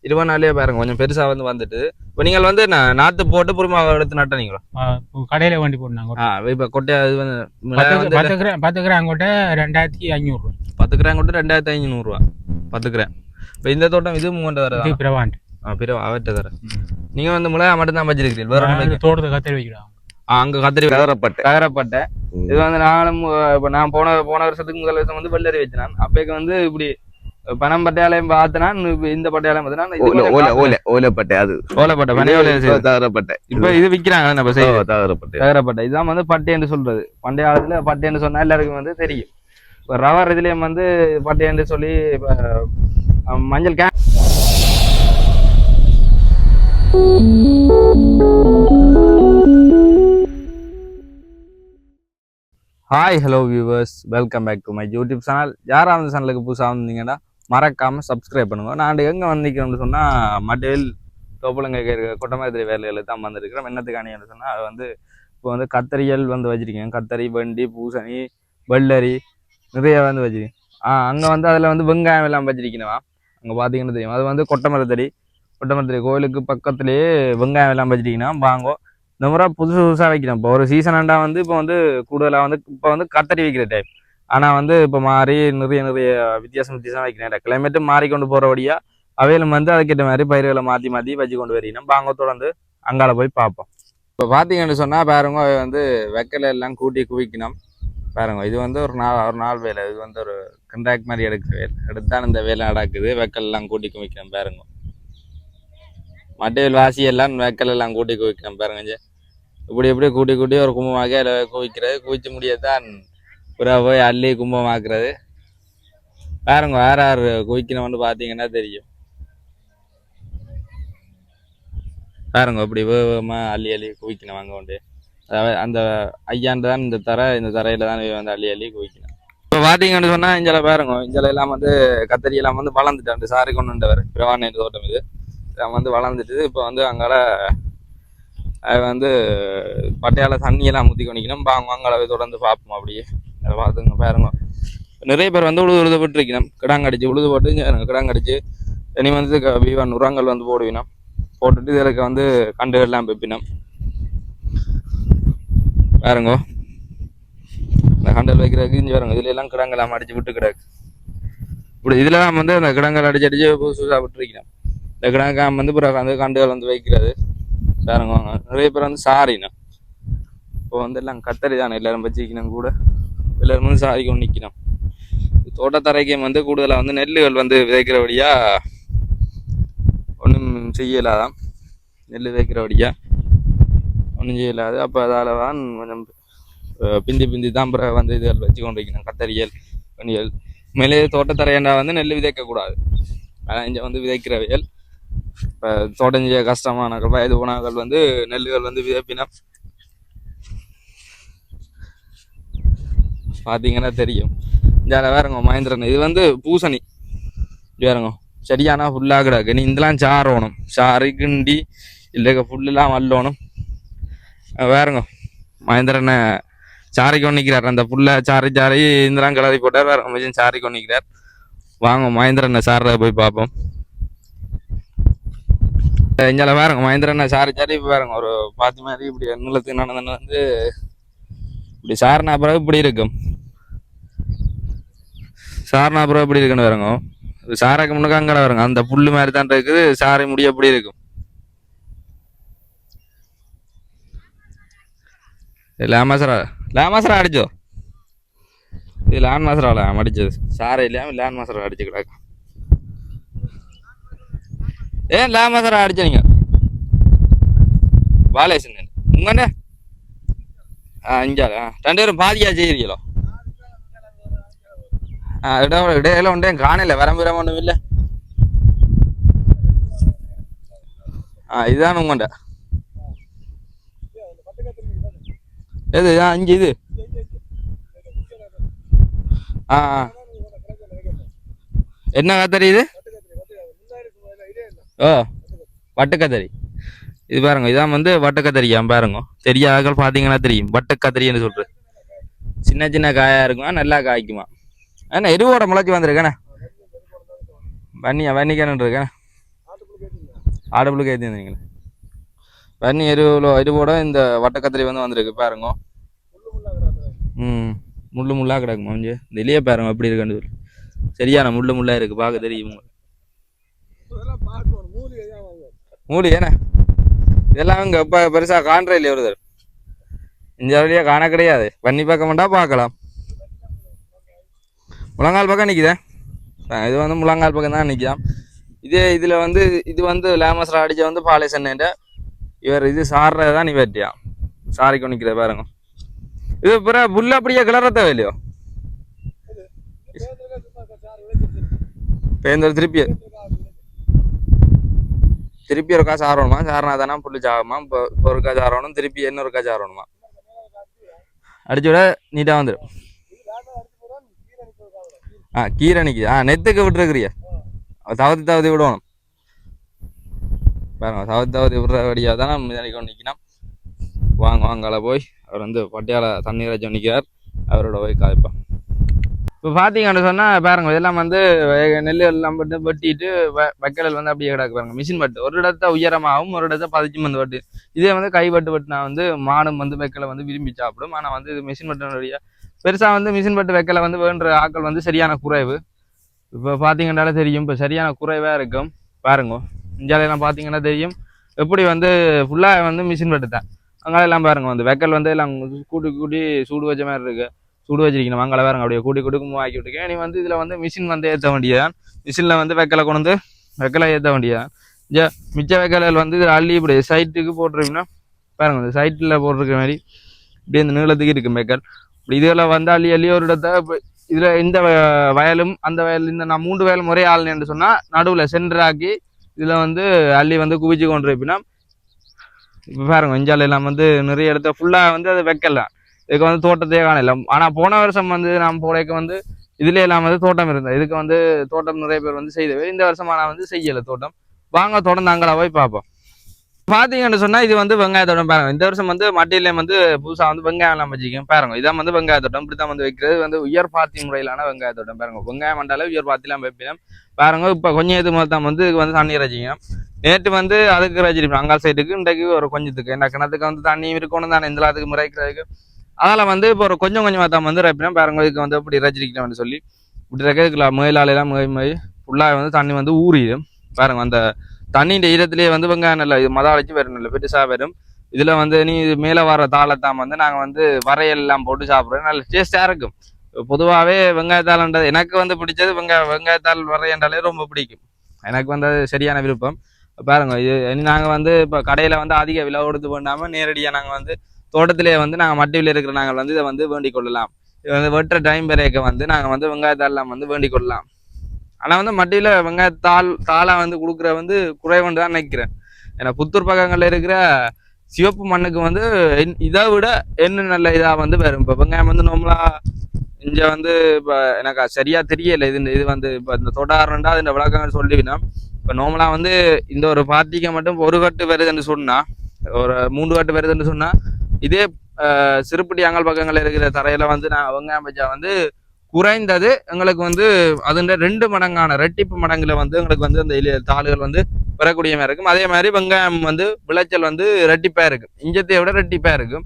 20 நாள்லயே பாருங்க கொஞ்சம் பெருசா வந்துட்டு இப்போ நீங்கள் நாத்து போட்டு புறமா எடுத்து நட்டனீங்களா? கடையில வண்டி போட்டாங்க. இப்போ கொட்டை அது வந்து 10 கிராம் கொட்டை 2500. 10 கிராம் கொட்டை 2500 10 கிராம். இப்போ இந்த தோட்டம் இது மூங்கண்ட தர பிரவாண்ட் பிறவா அவர்கிட்ட தர. நீங்க மிளகா மட்டும் தான் வச்சிருக்கீங்க, வேற தோட்டத்தை கத்தரி வைக்கலாம். அங்க கத்திரி கதறப்பட்டேன். இது நானும் இப்போ நான் போன வருஷத்துக்கு முதல் வருஷம் வெள்ளரி வச்சேன். அப்பக்கு இப்படி பனம் பட்டையாலையும் பார்த்தனான், இந்த பட்டையாலையும் பார்த்தனா ஓலைப்பட்டை, அது ஓலைப்பட்டை பனையோலை தகரப்பட்டை. இப்ப இது விற்கிறாங்க தகரப்பட்டை. இதுதான் பட்டை என்று சொல்றது. பண்டைய காலத்துல பட்டை என்று சொன்னா எல்லாருக்கும் தெரியும். இப்போ ரவர் இதுலயும் பட்டை என்று சொல்லி மஞ்சள் hi hello viewers, welcome back to my YouTube channel. யாராவது அந்த சேனலுக்கு புதுசாக வந்தீங்கன்னா மறக்காமல் சப்ஸ்கிரைப் பண்ணுங்க. நான் எங்கே வந்திருக்கிறேன்னு சொன்னால் மட்டவேல் தோப்புலங்க கொட்டமரத்திரி வேலையில் தான் வந்திருக்கிறோம். என்னத்துக்கானு சொன்னால் அது இப்போ கத்தரிகள் வச்சுருக்கேன். கத்தரி, வெண்டி, பூசணி, வெள்ளரி நிறைய வச்சுருக்கேன். அங்கே அதில் வெங்காயம் எல்லாம் வச்சிருக்கணுமா. அங்கே பார்த்தீங்கன்னு தெரியும். அது கொட்டமரத்தடி கோயிலுக்கு பக்கத்துலேயே வெங்காயம் எல்லாம் வச்சிருக்கீங்கன்னா வாங்கோ. இந்த முறை புதுசாக வைக்கிறோம். இப்போ ஒரு சீசனாண்டா இப்போ கூடுதலாக இப்போ கத்தரி வைக்கிற டைம். ஆனால் இப்போ மாறி நிறைய வித்தியாசம் வைக்கிறேன். கிளைமேட்டு மாறிக்கொண்டு போகிறபடியா அவையிலும் அதுக்கேற்ற மாதிரி பயிர்களை மாற்றி வச்சு கொண்டு வரீங்கன்னா வாங்க தொடர்ந்து அங்கால போய் பார்ப்போம். இப்போ பார்த்தீங்கன்னு சொன்னால் பாருங்க, வெக்கலை எல்லாம் கூட்டி குவிக்கணும். பாருங்க, இது ஒரு நாள் வேலை. இது ஒரு கண்டாக்ட் மாதிரி எடுக்கிற வேலை எடுத்தால் இந்த வேலை நடக்குது. வெக்கல் எல்லாம் கூட்டி குவிக்கணும். பாருங்க, மட்டையில் வாசி எல்லாம் வெக்கல் எல்லாம் கூட்டி குவிக்கணும். பாருங்க, இப்படி கூட்டி ஒரு கும்பமாக குவிக்கிறது. குவிச்சு முடியத்தான் பிறகு போய் அள்ளி கும்பமாக்குறது. பாருங்க, யார் குவிக்கணும்னு பார்த்தீங்கன்னா தெரியும். பாருங்க, இப்படி வேகமா அள்ளி குவிக்கணும். வாங்க கொண்டு அதாவது அந்த ஐயாண்டு தான் இந்த தரையில தான் அள்ளி குவிக்கணும். இப்போ பார்த்தீங்கன்னு சொன்னால் இஞ்சல பாருங்க, இஞ்சல எல்லாம் கத்தரி எல்லாம் வளர்ந்துட்டான். சாரி கொண்டுவர் பிரவான தோட்டம். இது வளர்ந்துட்டு இப்போ அங்கால அது பட்டையால தண்ணியெல்லாம் ஊற்றி கொண்டிக்கணும். அங்கால தொடர்ந்து பார்ப்போம். அப்படியே அதை பார்த்துங்க. பாருங்க, நிறைய பேர் உழுது விட்டுருக்கணும். கிடாங்கடிச்சு உழுது போட்டு கிடாங்கடிச்சு இனி வீவன் உரங்கள் போடுவினோம். போட்டுட்டு இதுக்கு கண்டுகள்லாம் பெப்பினோம். பாருங்க, இந்த கண்டல் வைக்கிறதுக்கு இஞ்சி பாருங்க, இதுல எல்லாம் கிடங்கெல்லாம் அடிச்சு விட்டு கிடக்கு. இப்படி இதுல தான் அந்த கிடங்கள் அடிச்சு புதுசாக விட்டுருக்கணும். இந்த கிடங்காம பிறகு கண்டுகள் வைக்கிறது. பாருங்க, நிறைய பேர் சாரிண்ணா. இப்போ எல்லாம் கத்தரி தானே எல்லாரும் வச்சுக்கணும். கூட எல்லாரும் சாரி கொண்டு நிற்கணும். தோட்டத்தரைக்கும் கூடுதலாக நெல்லுகள் விதைக்கிறபடியா ஒன்றும் செய்யலாதான். நெல் விதைக்கிறபடியா ஒன்றும் செய்யலாது. அப்போ அதால் தான் கொஞ்சம் பிந்தி தான் பிறகு இதுகள் வச்சு கொண்டு வைக்கணும். கத்தரியல், பணியல் மேலே தோட்டத்தரையண்டா நெல் விதைக்கக்கூடாது. ஆனால் இங்கே விதைக்கிறவையல். இப்போ தோட்டம் செய்ய கஷ்டமானவர்கள், வயது போனவர்கள் நெல்லுகள் விதைப்பினம். பார்த்தீங்கன்னா தெரியும். இந்த வேறங்க மகேந்திரன், இது பூசணி வேறங்க. சரியானா ஃபுல்லாக கிடக்கு. நீ இதெல்லாம் சாரோணும், சாரி கிண்டி இல்லைங்க ஃபுல்லாம் வல்லோணும். வேறங்க மகேந்திரனை சாரி கொண்டிக்கிறார். அந்த புல்ல சாரி இந்தெல்லாம் கிளறி போட்டார். வேற கொஞ்சம் சாரி கொண்டிக்கிறார். வாங்க மகேந்திரனை சாரை போய் பார்ப்போம். இங்கே வேறங்க மகேந்திரனை சாரி பாருங்க, ஒரு பாத்து மாதிரி இப்படி நிலத்துக்கு நடந்து இப்படி சாரணா பிறகு இப்படி இருக்கும். சாரணா பிறகு இப்படி இருக்குன்னு வருங்க. சாரைக்கு முன்னுக்கு அங்கட வருங்க. அந்த புல்லு மாதிரி தான் இருக்குது. சாரை முடிய எப்படி இருக்கும். லேமாசரா அடிச்சோ. இது லேண்ட் மாசரால அடிச்சது. சாரை இல்லாம லேண்ட் மாசரா அடிச்சு கிடக்கு. ஏன் லேமாசரா அடிச்ச நீங்க பாலேசன் உங்கண்ணே? இஞ்சால 2 பேரும் பாதியா செய்யறீங்களோ? இடையில உண்டே காணல. வரம்புறம் ஒன்றும் இல்லை. இதுதான் உங்கண்ட எது? இஞ்சி இது என்ன கத்தரி இது? ஓ, வட்டுக்கத்தரி. இது பாருங்க, இதான் வட்டுக்கத்தரியா. பாருங்க, தெரியாத பார்த்தீங்கன்னா தெரியும். வட்டுக்கத்தரின்னு சொல்றது. சின்ன காயா இருக்குமா, நல்லா காய்க்குமா. ஏன்னா எருவோட முளைச்சி வந்திருக்கேண்ணே. வன்னிக்கணும் இருக்கேன். ஆடுபுழுக்கு ஏற்றிருந்தீங்களே வன்னி எருவோட இந்த வட்டக்கத்திரி வந்து வந்திருக்கு பாருங்க. ம் முள்ளு முள்ளா கிடக்குமா கொஞ்சம் இந்த இலைய பாருங்க எப்படி இருக்குன்னு சொல்லி. சரியான முள்ளு முள்ளா இருக்கு பார்க்க தெரியும். மூலி ஏன்னா இதெல்லாம் இங்கே இப்போ பெருசாக காண்ற இல்லையா வருது இந்த வழியாக காண கிடையாது. வன்னி பக்கம் வேண்டா பார்க்கலாம். முழங்கால் பக்கம் நிற்குதே. இது வந்து முழங்கால் பக்கம் தான் நிற்காம். இதில் வந்து இது வந்து லேமஸ்ரா அடித்த வந்து பாலை சென்னைன்ற இவர் இது சாடுறது தான் நிவர்த்தியா சாரிக்கு நிற்கிற பாருங்க. இது பிற புல்ல அப்படியே கிளற தேவையில்லையோ பேருந்து திருப்பி ஒரு காசு ஆறணுமா சாரணா தானே புல்லு சாகுமா. இப்போ ஒரு காசு ஆறணும் திருப்பி இன்னொரு காசு ஆறணுமா அடிச்சு விட நீட்டாக வந்துடும். கீரணிக்கு நெத்துக்கு விட்டுருக்குறிய தவத்தி விடணும் பாருங்க. தவத்தி விடுற வழியாக தான் நம்ம நிற்கணும். வாங்க வாங்கால போய் அவர் வந்து பட்டியால தண்ணீர் வச்சு நிற்கிறார். அவரோட போய் காய்ப்பான். இப்போ பார்த்தீங்கன்னு சொன்னால் பாருங்க இதெல்லாம் வந்து நெல் எல்லாம் போட்டு வெட்டிட்டு வைக்கல் வந்து அப்படியே கிடக்கு பாருங்க. மிஷின் பட்டு ஒரு இடத்த உயரமாகவும் ஒரு இடத்த பதிச்சு வந்து வெட்டு. இதே வந்து கைப்பட்டு வெட்டினா வந்து மாடும் வந்து வைக்கலை வந்து விரும்பி சாப்பிடும். ஆனால் வந்து இது மிஷின் பட்டு பெருசாக வந்து மிஷின் பட்டு வைக்கலை வந்து வேண்டுற ஆக்கள் வந்து சரியான குறைவு. இப்போ பார்த்தீங்கன்னாலே தெரியும் இப்போ சரியான குறைவாக இருக்கும் பாருங்க. இந்தியாவிலாம் பார்த்தீங்கன்னா தெரியும் எப்படி வந்து ஃபுல்லாக வந்து மிஷின் பட்டு தான். அங்கே எல்லாம் பாருங்க வந்து வைக்கல் வந்து எல்லாம் கூட்டி சூடு வச்ச மாதிரி இருக்கு. சூடு வச்சிருக்கணும் அங்கே பாருங்க அப்படியே கூட்டி ஆக்கி விட்டுருக்கேன். நீ வந்து இதில் வந்து மிஷின் வந்து ஏற்ற வேண்டியதான். மிஷினில் வந்து வைக்கலை கொண்டு வந்து வைக்கலை ஏற்ற வேண்டியதான். மிச்ச வைக்கலைகள் வந்து இதில் அள்ளி இப்படி சைட்டுக்கு போட்டிருக்கீங்கன்னா பாருங்க இந்த சைட்டில் போட்டிருக்க மாதிரி இப்படி இந்த நீளத்துக்கு இருக்கு வைக்கல். இப்படி இதெல்லாம் வந்து அள்ளி ஒரு இடத்த இதில் இந்த வயலும் அந்த வயல் இந்த நான் 3 வயலும் ஒரே ஆள்னு சொன்னால் நடுவில் சென்டராக்கி இதில் வந்து அள்ளி வந்து குவிச்சு கொண்டு இருப்பினா இப்போ பாருங்க இஞ்சால எல்லாம் வந்து நிறைய இடத்த ஃபுல்லாக வந்து அதை வைக்கலாம். இதுக்கு வந்து தோட்டத்தையே காணல. ஆனால் போன வருஷம் வந்து நாம் போடைக்கு வந்து இதுல எல்லாம் வந்து தோட்டம் இருந்தது. இதுக்கு வந்து தோட்டம் நிறைய பேர் வந்து செய்தவை. இந்த வருஷம் ஆனால் வந்து செய்யலை தோட்டம். வாங்க தொடர்ந்து அங்கே போய் பார்ப்போம். பார்த்தீங்கன்னு சொன்னால் இது வந்து வெங்காய தோட்டம் பாருங்க. இந்த வருஷம் வந்து மட்டியில வந்து புதுசாக வந்து வெங்காயம் எல்லாம் வச்சுக்கோங்க பாருங்க. இதான் வந்து வெங்காய தோட்டம். இப்படி தான் வந்து வைக்கிறது வந்து உயர் பாத்தி முறையிலான வெங்காய தோட்டம் பாருங்க. வெங்காயம் மண்டால உயர் பாத்திலாம் வைப்பினோம் பாருங்க. இப்போ கொஞ்சம் இது தான் வந்து இதுக்கு வந்து தண்ணி ரசிக்கணும். நேற்று வந்து அதுக்கு ரசிப்போம் அங்கால் சைட்டுக்கு இன்றைக்கு ஒரு கொஞ்சத்துக்கு என்ன கிணத்துக்கு வந்து தண்ணி இருக்கணும் தானே இந்த அதுக்கு முறைக்கிறதுக்கு. அதனால் வந்து இப்போ ஒரு கொஞ்சம் கொஞ்சமாக தான் வந்து ரப்பினோம் பாருங்க. இதுக்கு வந்து இப்படி ரசிக்கணும்னு சொல்லி இப்படி ரக்கிறதுக்குல முயலாலையெல்லாம் முயல் ஃபுல்லாக வந்து தண்ணி வந்து ஊறிடும் பாருங்க. அந்த தண்ணியின் ஈரத்திலேயே வந்து வெங்காயம் நல்லா இது மதாளிச்சு வரும் நல்ல பெருசாக வரும். இதில் வந்து நீ மேலே வர தாளத்தான் வந்து நாங்கள் வந்து வரையெல்லாம் போட்டு சாப்பிட்றோம். நல்ல டேஸ்டாக இருக்கும். பொதுவாகவே வெங்காயத்தாள்ன்றது எனக்கு வந்து பிடிச்சது வெங்காயத்தாள் வரையண்டாலே ரொம்ப பிடிக்கும். எனக்கு வந்து அது சரியான விருப்பம் பாருங்க. இது நாங்கள் வந்து இப்போ கடையில் வந்து அதிக விலை கொடுத்து பண்ணாமல் நேரடியாக நாங்கள் வந்து தோட்டத்திலே வந்து நாங்கள் மட்டியில் இருக்கிற நாங்கள் வந்து இதை வந்து வேண்டிக் கொள்ளலாம். இது வந்து வெட்டுற டைம் வரைக்க வந்து நாங்கள் வந்து வெங்காயத்தாள்லாம் வந்து வேண்டிக் கொள்ளலாம். ஆனால் வந்து மட்டியில் தாளாக வந்து கொடுக்குற வந்து குறைவுன்னு தான் நினைக்கிறேன். ஏன்னா புத்தூர் பக்கங்களில் இருக்கிற சிவப்பு மண்ணுக்கு வந்து இதை விட என்ன நல்ல இதாக வந்து வரும். இப்போ வெங்காயம் வந்து நார்மலாக இங்கே வந்து இப்போ எனக்கு சரியாக தெரியலை. இது வந்து இப்போ இந்த தொடாரண்டா இந்த விளக்கங்கள் சொல்லிவினா இப்போ நார்மலாக வந்து இந்த ஒரு பாத்திக்கு மட்டும் ஒரு கட்டு வருதுன்னு சொன்னால் ஒரு 3 கட்டு வருதுன்னு சொன்னால் இதே சிறுபடி அங்கல் பக்கங்களில் இருக்கிற தரையில் வந்து நான் வெங்காயம் வச்சா வந்து குறைந்தது எங்களுக்கு வந்து அதுன்ற 2 மடங்கான ரெட்டிப்பு மடங்குல வந்து எங்களுக்கு வந்து அந்த தாளுகள் வந்து பெறக்கூடிய மாதிரி இருக்கும். அதே மாதிரி வெங்காயம் வந்து விளைச்சல் வந்து ரெட்டிப்பா இருக்கும். இஞ்சத்தை விட ரெட்டிப்பா இருக்கும்.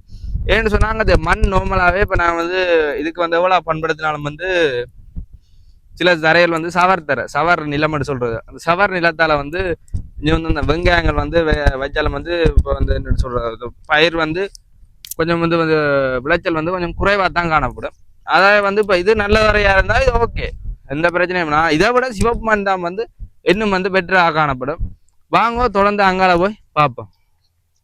ஏன்னு சொன்னாங்க அது மண் நார்மலாகவே இப்போ நான் வந்து இதுக்கு வந்து எவ்வளோ பண்படுத்தினாலும் வந்து சில தரைகள் வந்து சவர் நிலம்னு சொல்றது. அந்த சவர் நிலத்தால வந்து இங்கே வந்து அந்த வெங்காயங்கள் வந்து வச்சாலும் வந்து இப்போ வந்து என்ன சொல்றது பயிர் வந்து கொஞ்சம் வந்து விளைச்சல் வந்து கொஞ்சம் குறைவாக தான் காணப்படும். அதாவது வந்து இப்போ இது நல்ல வரையா இருந்தால் இது ஓகே எந்த பிரச்சனையும். இதை விட சிவப்பு மண் தான் வந்து இன்னும் வந்து பெட்டராக காணப்படும். வாங்க தொடர்ந்து அங்கால போய் பார்ப்போம்.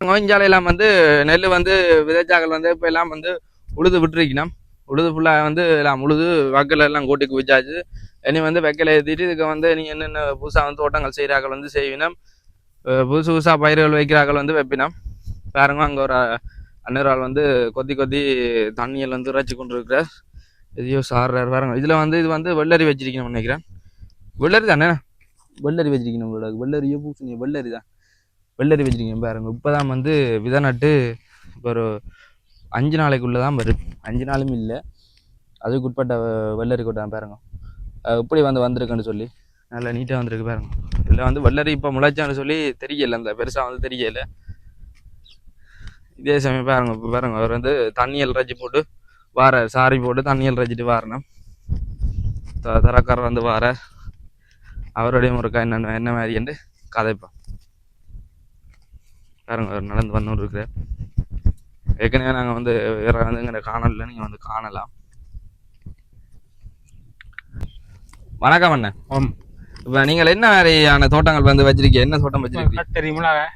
கோயிஞ்சாலையெல்லாம் வந்து நெல் வந்து விதைச்சாக்கள் வந்து இப்போ எல்லாம் வந்து உழுது விட்டுருக்கணும். உழுது ஃபுல்லாக வந்து எல்லாம் உழுது வக்கல் எல்லாம் கூட்டிக்கு வச்சாச்சு. இனி வந்து வைக்கலை ஏற்றிட்டு இதுக்கு வந்து நீங்கள் என்னென்ன புதுசாக வந்து தோட்டங்கள் செய்கிறாக்கள் வந்து செய்வினோம். புதுசாக பயிர்கள் வைக்கிறாக்கள் வந்து வைப்பினோம் பாருங்க. அங்கே ஒரு அண்ணரால் வந்து கொத்தி தண்ணியில் வந்து இறைச்சி கொண்டு இருக்கிறார். எதையோ சாடுறாரு பாருங்க. இதில் வந்து இது வந்து வெள்ளரி வச்சிருக்கணும்னு நினைக்கிறேன். வெள்ளரி தானே வெள்ளரி வச்சிருக்கணும். வெள்ளரியோ பூசணியோ வெள்ளரி தான் வெள்ளரி வச்சிருக்கணும் பாருங்க. இப்போ தான் வந்து விதை நட்டு ஒரு 5 நாளைக்குள்ளே தான் வரும். 5 நாளும் இல்லை அதுக்கு உட்பட்ட வெள்ளரி கொட்டை பாருங்க எப்படி வந்து வந்திருக்குன்னு சொல்லி. நல்லா நீட்டாக வந்துருக்கு பாருங்க. இதில் வந்து வல்லரி இப்போ முளைச்சான்னு சொல்லி தெரியல, அந்த பெருசாக வந்து தெரியல. இதே சமயம் பாருங்க, இப்போ பாருங்க அவர் வந்து தண்ணியல் ரஜி போட்டு வார சாரி போட்டு தண்ணியல் ரச்சிட்டு வாரணும். தரக்காரர் வந்து வார அவருடைய முறைக்கா என்ன மாதிரி என்று கதைப்போம். பாருங்க அவர் நடந்து வந்து இருக்கிறார். ஏற்கனவே நாங்கள் வந்து வேற வந்து இங்கே காணல, நீங்கள் வந்து காணலாம். வணக்கம் அண்ணன். இப்போ நீங்கள் என்ன மாதிரியான தோட்டங்கள் வந்து வச்சிருக்கீங்க? என்ன தோட்டம் வச்சிருக்கீங்க?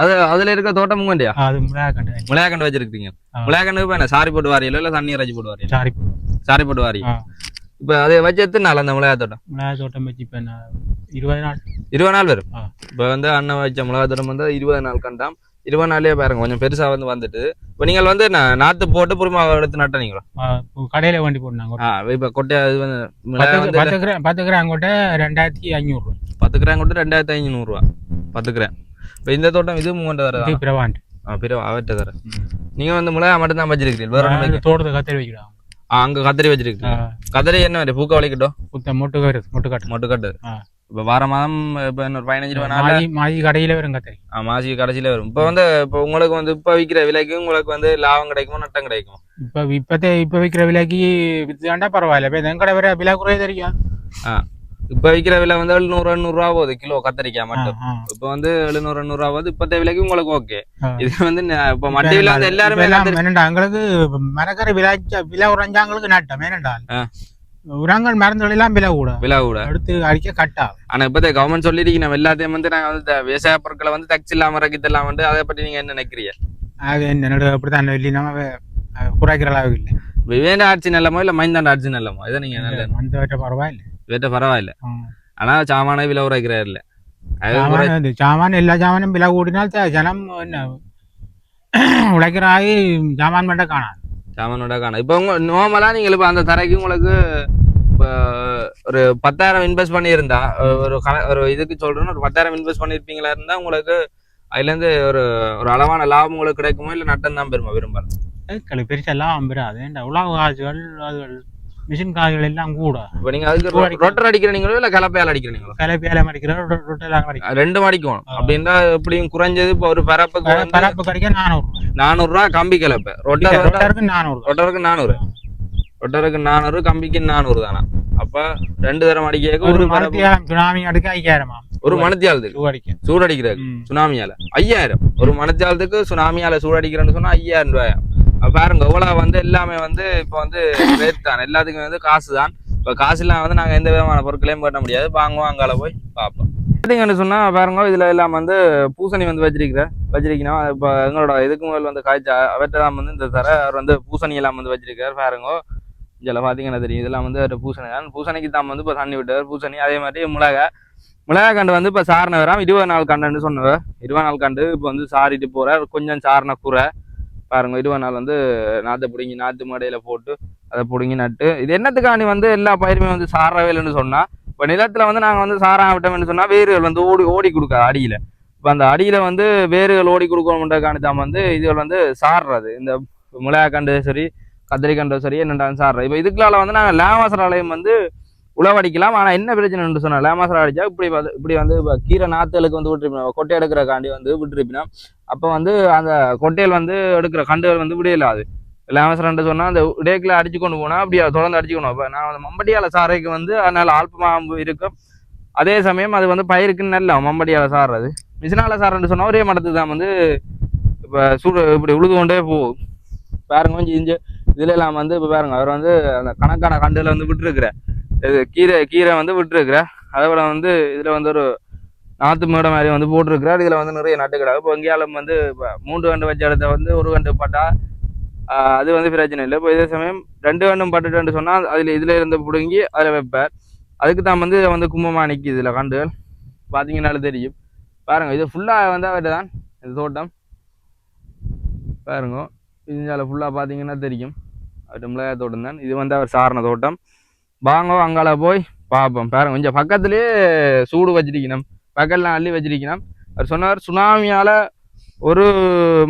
அது அதுல இருக்க தோட்டம் உங்கண்டியா? அது முளையாக்கண்டு வச்சிருக்கீங்க. முளையாக்கண்டு இப்போ என்ன சாரி போட்டு வாரியலோ இல்லை தண்ணி இறைச்சி போட்டு வாரியலோ? சாரி போட்டு வாரி. இப்போ அதை வச்சு எத்தனை நாள் அந்த மிளகா தோட்டம் வச்சு இப்போ 20 நாள் 20 நாள் வரும். இப்போ வந்து அண்ணன் வச்ச மிளகா தோட்டம் வந்து 20 நாள் கண்டாம். 20 நாள்லயே பாருங்க கொஞ்சம் பெருசா வந்து வந்துட்டு. இப்போ நீங்கள் வந்து நாத்து போட்டு பொறுமை எடுத்து நட்டீங்களா? கடையில வண்டி போட்டாங்க. இப்போ கொட்டை அது வந்து 10 கிராம் கொட்டை 2500. 10 கிராம் கொட்டை 2500 ரூபா 10 கிராம். இப்போ இந்த தோட்டம் இது மூணு வர பிரவாண்ட் அவர்கிட்ட தர. நீங்க வந்து மிளகா மட்டும் தான் வச்சிருக்கீங்க? வேற தோட்டத்தை கத்திரி வைக்கலாம். அங்க கத்திரி வச்சிருக்கீங்க. கத்திரி என்ன பூக்க வலிக்கட்டும்? மொட்டுக்கட்டு. இப்போ வார மாதம் இப்போ இன்னொரு 15-20 நாள் மாசி கடையில வரும் கத்திரி. மாசி கடைசியில வரும். இப்போ வந்து இப்போ உங்களுக்கு வந்து இப்போ விற்கிற விலைக்கு உங்களுக்கு வந்து லாபம் கிடைக்குமா நட்டம் கிடைக்குமா? இப்போ விற்கிற விலைக்கு வித்துதாண்டா பரவாயில்ல. இப்போ எங்கட வர விலை குறைய தெரியும். இப்போ விற்கிற விலை வந்து 700-800 ரூபா போகுது கிலோ கத்திரிக்காய் மட்டும். இப்போ வந்து 700-800 ரூபா போகுது. இப்போத்த விலைக்கு உங்களுக்கு ஓகே. இது வந்து இப்போ மட்டியில வந்து எல்லாருமே எங்களுக்கு மரக்கரை விலை உறைஞ்சாங்களுக்கு நட்டம். ஏனென்றால் உரங்கள் மருந்துகள் எல்லாம் விலை கூட எடுத்து அடிக்க கட்டா. ஆனா இப்ப கவர்மெண்ட் சொல்லிருக்கீங்க நம்ம எல்லாத்தையும் வந்து நாங்க வந்து விவசாய பொருட்களை வந்து டேக்ஸ் இல்லாம இறக்கித்தெல்லாம் வந்து அதை பற்றி நீங்க என்ன நினைக்கிறீங்க? அது என்னோட அப்படித்தான் இல்லை, நம்ம குறைக்கிற அளவு இல்லை. விவேண்ட ஆட்சி நல்லமோ இல்ல மைந்தாண்ட ஆட்சி நல்லமோ? இதை நீங்க நல்ல பரவாயில்ல, பரவாயில்ல. ஆனா சாமான விலை உரைக்கிறார் இல்ல? சாமான் எல்லா சாமானும் விலை கூடினால் ஜனம் என்ன உழைக்கிறாய் சாமான் மட்டும் காணாது. சாமானோட காணும். இப்போ உங்க நோமலா நீங்கள் இப்போ அந்த தரைக்கு உங்களுக்கு ஒரு 10,000 இன்வெஸ்ட் பண்ணியிருந்தா, ஒரு இதுக்கு சொல்றேன்னு ஒரு 10,000 இன்வெஸ்ட் பண்ணியிருப்பீங்களா இருந்தா உங்களுக்கு அதுலேருந்து ஒரு அளவான லாபம் உங்களுக்கு கிடைக்குமோ இல்லை நட்டம் தான் பெருமா விரும்பாரு? பெருசா லாபம் பெறாது. உலக காசுகள் அதுகள் மிஷின் காசுகள் எல்லாம் கூட. இப்போ நீங்க அதுக்கு ரொட்டர் அடிக்கிறீங்களோ இல்லை கலப்பையால் அடிக்கிறீங்களோ? கலப்பையால அடிக்கிறோம், ரொட்டெல்லாம் அடிக்கிறோம். ரெண்டும் அடிக்கணும். அப்படின்னா எப்படியும் குறைஞ்சது இப்போ ஒரு பரப்பு கிடைக்க 400 ரூபா கம்பி கலப்பை. ரொட்டருக்கு 400. ரொட்டருக்கு 400, கம்பிக்கு 400 தானா? அப்ப 2 தரம் அடிக்க ஒரு சுனாமி அடிக்க 5000. ஒரு மணத்தியாலத்துக்கு சூடடிக்கிறது சுனாமியால 5000. ஒரு மணத்தியாலத்துக்கு சுனாமியால சூடடிக்கிறேன்னு சொன்னா 5000 ரூபாய். பாருங்க எவ்வளவு வந்து எல்லாமே வந்து இப்ப வந்து ரேட் தான், எல்லாத்துக்கும் வந்து காசு தான். இப்ப காசு இல்லாம வந்து நாங்க எந்த விதமான பொருட்களையும் கட்ட முடியாது. வாங்குவோம், அங்கால போய் பார்ப்போம். பார்த்தீங்கன்னு சொன்னா பாருங்க இதுல எல்லாம் வந்து பூசணி வந்து வச்சிருக்கீங்கன்னா இப்போ எங்களோட இதுக்கு முதல் வந்து காய்ச்சா அவர்தான் வந்து இந்த தர அவர் வந்து பூசணி எல்லாம் வந்து வச்சிருக்காரு. பாருங்க இதில் பார்த்தீங்கன்னா தெரியும், இதெல்லாம் வந்து ஒரு பூசணி தான். பூசணிக்கு தான் வந்து இப்போ தண்ணி விட்டார் பூசணி. அதே மாதிரி மிளகா கண்டு வந்து இப்போ சாரண வராம 20 நாள் கண்டுன்னு சொன்னவர். 20 நாள் கண்டு இப்போ வந்து சாரிட்டு போறார். கொஞ்சம் சாரண கூரை பாருங்க. 20 நாள் வந்து நாற்று பிடுங்கி நாற்று மடையில போட்டு அதை பிடுங்கி நட்டு. இது என்னத்துக்காண்டி வந்து எல்லா பயிருமே வந்து சாரவேலைன்னு சொன்னா, இப்போ நிலத்துல வந்து நாங்கள் வந்து சாரா விட்டோம்னு சொன்னா வேர்கள் வந்து ஓடி கொடுக்காது அடியில. இப்போ அந்த அடியில வந்து வேர்கள் ஓடி கொடுக்கணுன்றதுக்காண்டி தான் வந்து இதுகள் வந்து சாடுறது. இந்த மிளகா கண்டு சரி கத்திரிக்கண்டு சரி என்னென்றாலும் சாடுறது. இப்போ இதுக்குள்ளால வந்து நாங்கள் லேமாசராலையும் வந்து உழவடிக்கலாம். ஆனால் என்ன பிரச்சனைன்னு சொன்னால் லேமாசரா அடிச்சா இப்படி வந்து இப்போ கீரை நாற்றுகளுக்கு வந்து விட்டுருப்பினோம், கொட்டை எடுக்கிறக்காண்டி வந்து விட்டுருப்பினோம். அப்போ வந்து அந்த கொட்டையில் வந்து எடுக்கிற கண்டுகள் வந்து விடையில்லாது. லேமசரன்ட்டு சொன்னால் அந்த இடைக்கில் அடிச்சு கொண்டு போனால் அப்படியே தொடர்ந்து அடிச்சுக்கணும். இப்போ நான் அந்த மம்படியால சாரைக்கு வந்து அதனால் ஆல்பமாக இருக்கும். அதே சமயம் அது வந்து பயிருக்குன்னு நல்ல மம்படியால சாடுறது. மிஷினால சாரன்னு சொன்னால் ஒரே மடத்துக்கு தான் வந்து இப்போ இப்படி உழுது கொண்டே போகும். பாருங்க கொஞ்சம் இதுல எல்லாம் வந்து இப்போ பாருங்க அவர் வந்து அந்த கணக்கான கண்டுல வந்து விட்டுருக்குற இது கீரை வந்து விட்டுருக்குற. அதே போல வந்து இதுல வந்து ஒரு நாற்று மேடை மாதிரி வந்து போட்டிருக்கிறார். இதுல வந்து நிறைய நட்டுக்கிறாங்க. இப்போ எங்கேயாலும் வந்து இப்போ 3 கண்டு வச்ச இடத்த வந்து 1 கண்டு பட்டா அது வந்து பிரச்சனை இல்லை. இப்போ இதே சமயம் 2 கண்டும் பட்டுட்டு சொன்னால் இதுல இருந்து பிடுங்கி அதில் வைப்பார். அதுக்கு தான் வந்து இதை வந்து கும்பமாக நிற்கிது. இதில் கண்டுகள் பார்த்தீங்கன்னாலும் தெரியும். பாருங்க இது ஃபுல்லாக வந்து அவர்கிட்ட தான் இந்த தோட்டம். பாருங்க இதுல ஃபுல்லாக பார்த்தீங்கன்னா தெரியும் அவர்கிட்ட மிளகாய் தோட்டம் தான். இது வந்து அவர் சாரண தோட்டம். வாங்க அங்கால போய் பார்ப்போம். பாருங்க கொஞ்சம் பக்கத்துலேயே சூடு வச்சிருக்கணும், பக்கல்லாம் அள்ளி வச்சிருக்கணும். அவர் சொன்னார் சுனாமியால் ஒரு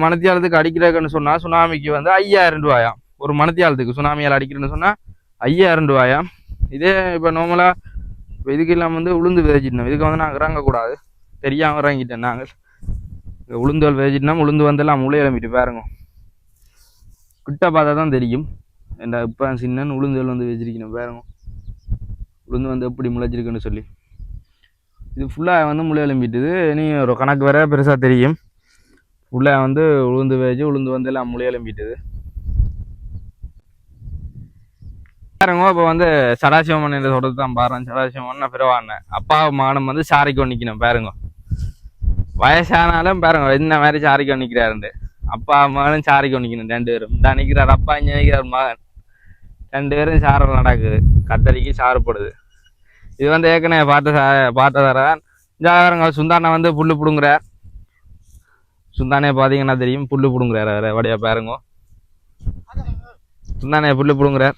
மணத்தியாலத்துக்கு அடிக்கிறதுன்னு சொன்னால் சுனாமிக்கு வந்து 5000 ரூபாயாம். ஒரு மணத்தியாலத்துக்கு சுனாமியால் அடிக்கிறேன்னு சொன்னால் 5000 ரூபாயாம். இதே இப்போ நார்மலாக இப்போ இதுக்கு இல்லாமல் வந்து உளுந்து விதைச்சிட்டோம். இதுக்கு வந்து நாங்கள் இறங்கக்கூடாது, தெரியாமல் இறங்கிட்டேன் நாங்கள். உளுந்துகள் விதைச்சிட்டோம்னா உளுந்து வந்து எல்லாம் முளை இளம்பிட்டு பாருங்க, கிட்ட பார்த்தா தான் தெரியும். இந்த இப்போ சின்னன்னு உளுந்துகள் வந்து வச்சிருக்கணும் பாருங்க, உளுந்து வந்து எப்படி முளைச்சிருக்குன்னு சொல்லி. இது ஃபுல்லாக வந்து முளை இளம்பிட்டுது. இனி ஒரு கணக்கு வேற பெருசாக தெரியும். ஃபுல்லாக வந்து உளுந்து விதைச்சி உளுந்து வந்து எல்லாம் முளை இளம்பிட்டுது பாருங்க. இப்போ வந்து சடாசிவமன் என்ற சொல்றது தான் பாருங்க. சடாசிவமன் பிறவான அப்பா மானம் வந்து சாரிக்கு நிற்கணும் பாருங்க. வயசானாலும் பாருங்க இந்த மாதிரி சாரிக்கு நிற்கிறாருண்டு. அப்பா மகனும் சாரிக்கு நிற்கணும் 2 பேரும். இந்த நிற்கிறார் அப்பா, இங்கே நிற்கிறார் மகன். 2 பேரும் சாரல் நடக்குது, கத்தரிக்கு சாறுப்படுது. இது வந்து ஏற்கனவே பார்த்ததாரன். பாருங்க சுந்தானை வந்து புல்லு பிடுங்குறார். சுந்தானே பார்த்தீங்கன்னா தெரியும், புல்லு பிடுங்குறாரு வடியா பாருங்க. சுந்தானே புல்லு பிடுங்குறார்.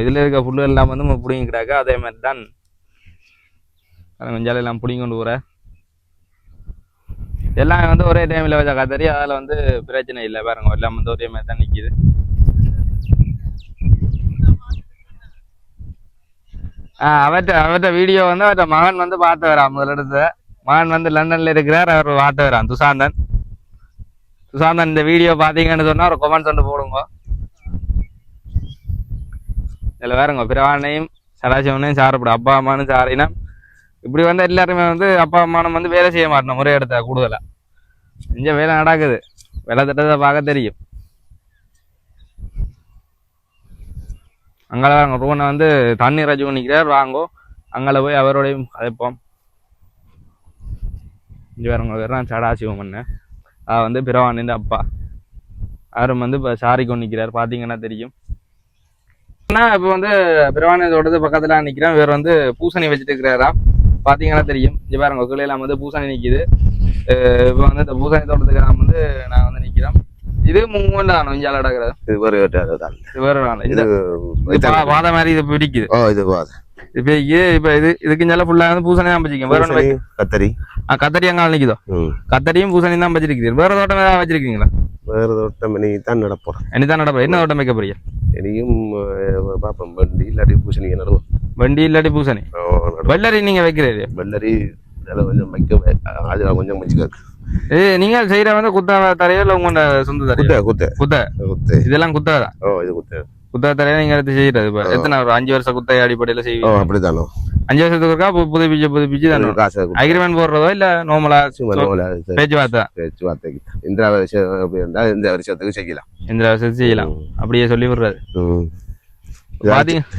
இதில் இருக்க புல்லு எல்லாம் வந்து பிடிங்கிக்கிறாங்க. அதே மாதிரி தான் கொஞ்சம் எல்லாம் பிடிங்கி கொண்டு போகிற எல்லாம் வந்து ஒரே டைமில் வச்சா கத்தரி, அதில் வந்து பிரச்சனை இல்லை பாருங்க. எல்லாம் வந்து ஒரே மாதிரி தான் நிற்கிது. அவர்கிட்ட வீடியோ வந்து அவர்கிட்ட மகன் வந்து பார்த்து வரான். முதலிடத்து மகன் வந்து லண்டனில் இருக்கிறார், அவர் பார்த்து வரான். துசாந்தன் இந்த வீடியோ பார்த்தீங்கன்னு சொன்னால் ஒரு கமெண்ட்ஸ் வந்து போடுங்க. இதில் வேறுங்க பிறவானையும் சடாசிவனையும் சாரப்படும். அப்பா அம்மானு சாரினா இப்படி வந்து எல்லாருமே வந்து அப்பா அம்மானும் வந்து வேலை செய்ய மாட்டோம். முறை எடுத்த கூடுதலாக இங்கே வேலை நடக்குது. வேலை திட்டத்தை பார்க்க தெரியும். அங்கே வாங்க ரூனை வந்து தண்ணி ரஜி பண்ணிக்கிறார். வாங்கோ அங்கே போய் அவரோடையும் கதைப்போம். இங்கே வேறவங்க வேறான் சடாசிவமன். வந்து பிறவானின் அப்பா அவரும் வந்து இப்போ சாரி கொண்டிக்கிறார். பார்த்தீங்கன்னா தெரியும். இப்போ வந்து பிரவானத்தோடது பக்கத்துல நிக்கிறேன். வேற வந்து பூசணி வச்சுட்டு இருக்கிறாரா, பாத்தீங்கன்னா தெரியும். இங்க பாருங்க கிளையெல்லாம் வந்து பூசணி நிக்குது. இப்போ வந்து இந்த பூசணி தோட்டத்துக்கு நான் வந்து நிக்கிறேன். இது முங்கொண்டு தானே இஞ்சால நடக்கிறது. இது வேற வாத மாதிரி இது பிடிக்குது. இப்ப இதுக்கு இஞ்சால ஃபுல்லா வந்து பூசணி தான் வச்சிருக்கேன். வேற ஒன்று கத்தரி அங்கால நிக்குதோ, கத்தரியும் பூசணி தான் வச்சிருக்கீங்க. வேற தோட்டம் ஏதாவது வச்சிருக்கீங்களா? வேற தோட்டம் இனிதான் நடப்போம். என்ன தோட்டம் வைக்க போறீங்க? இனியும் பாப்போம். வண்டி இல்லாட்டி பூசணி நடுவோம். வண்டி இல்லாட்டி பூசணி. வெள்ளரி நீங்க வைக்கிறீங்க? வெள்ளரி கொஞ்சம் வைக்க, அதுல கொஞ்சம் வச்சுக்காக்கு. நீங்க செய்யற வந்து குத்தா தரையோ இல்ல உங்க சொந்த தரையோ? குத்த இதெல்லாம் குத்தாதான். இது குத்தா தரையா நீங்க எடுத்து செய்யறது. இப்ப எத்தனை ஒரு 5 வருஷம் குத்த அடிப்படையில செய்வீங்க? அப்படித்தானோ. 5 வருஷத்துக்கு இருக்கா புதுப்பிச்சு தானே காசு அக்ரிமெண்ட் போடுறதோ இல்ல நார்மலா பேச்சுவார்த்தைக்கு? இந்த வருஷத்துக்கு செய்யலாம். இந்த வருஷத்துக்கு செய்யலாம் அப்படியே சொல்லி விடுறது.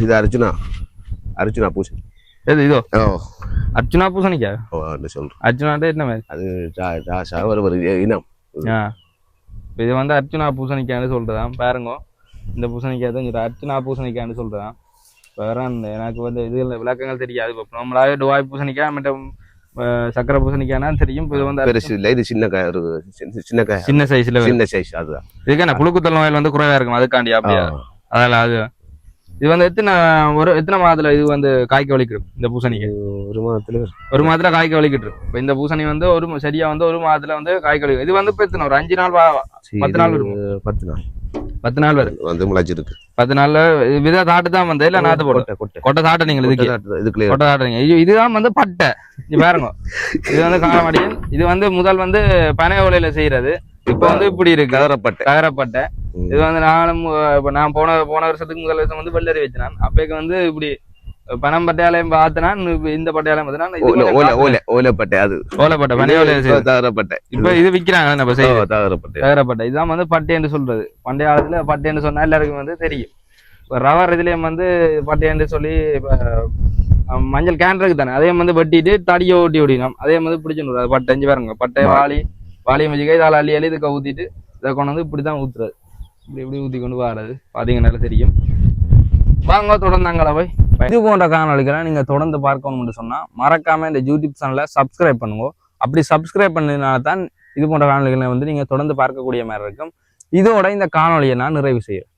இது அர்ச்சுனா பூசணி. எது இதோ அர்ச்சுனா பூசணிக்கா? சொல்றேன். அர்ச்சுனாட்ட என்ன மாதிரி? அது இனம். இது வந்து அர்ச்சுனா பூசணிக்கான்னு சொல்றதான் பாருங்க. இந்த பூசணிக்காய் தான் அர்ச்சுனா பூசணிக்கான்னு சொல்றதான். வேற எனக்கு வந்து இது விளக்கங்கள் தெரியாது. இப்போ நம்மளாவே டுவாய் பூசணிக்காய் மற்றும் சக்கரை பூசணிக்காய்னா தெரியும். இது வந்து இது சின்ன சைஸ். அதுதான் இதுக்கு என்ன புழுக்குத்தல் நோயில் வந்து குறைவா இருக்கும், அதுக்காண்டி அப்படியா? அதனால அது இது வந்து எத்தனை மாதத்துல இது வந்து காய்க்க வலிக்கிடும்? இந்த பூசணிக்கு ஒரு மாதத்துல காய்க்க வலிக்கிட்டு. இப்போ இந்த பூசணி வந்து சரியா வந்து ஒரு மாதத்துல வந்து காய்க்க வலிக்கும். இது வந்து இப்போ எத்தனை ஒரு 5 நாள் 10 நாள் இருக்கும். 10 நாள் வந்து முளைச்சிருக்கு. 10 நாள்ல வித தாட்டு தான் வந்து இல்ல நாத்து போட்டு கொட்டை தாட்டு நீங்க கொட்டை தாட்டுறீங்க. இதுதான் வந்து பட்டை. இது பாருங்க, இது வந்து காரமடியன். இது வந்து முதல் வந்து பனை ஓலையில செய்யறது. இப்ப வந்து இப்படி இருக்கு ககரப்பட்டை. இது வந்து நான் போன வருஷத்துக்கு முதல் வருஷம் வந்து வெள்ளரி வச்சினான். அப்பக்கு வந்து இப்படி பனம் பட்டையாலையும் பார்த்தனான். இந்த பட்டையாலையும் பார்த்தனா ஓலைப்பட்டை. அது ஓலைப்பட்டை பனை ஓலையில தகரப்பட்டை. இப்ப இது விக்கிறாங்க நம்ம தகரப்பட்டை. இதுதான் வந்து பட்டை என்று சொல்றது. பண்டைய காலத்துல பட்டை என்று சொன்னா எல்லாருக்கும் வந்து தெரியும். இப்ப ரவர் இதுலயும் வந்து பட்டை என்று சொல்லி மஞ்சள் கேன் இருக்கு தானே, அதே வந்து வெட்டிட்டு தடியை ஓட்டி ஓடினோம். அதே வந்து பிடிச்சுன்னு பட்டை அஞ்சு பாருங்க. பட்டை வாளியும் வச்சுக்க இதால் அள்ளி இதுக்கு ஊத்திட்டு இதை கொண்டு வந்து இப்படிதான் ஊத்துறது. இப்படி ஊத்தி கொண்டு வர்றது பாத்தீங்கன்னா தெரியும். வாங்க தொடர்ந்து அங்கே போய் இது போன்ற காணொலிகளை நீங்க தொடர்ந்து பார்க்கணும்னு சொன்னா மறக்காம இந்த யூடியூப் சேனலை சப்ஸ்கிரைப் பண்ணுங்க. அப்படி சப்ஸ்கிரைப் பண்ணதுனால தான் இது போன்ற காணொலிகளை வந்து நீங்க தொடர்ந்து பார்க்கக்கூடிய மாதிரி இருக்கும். இதோட இந்த காணொலியை நான் நிறைவு செய்யறேன்.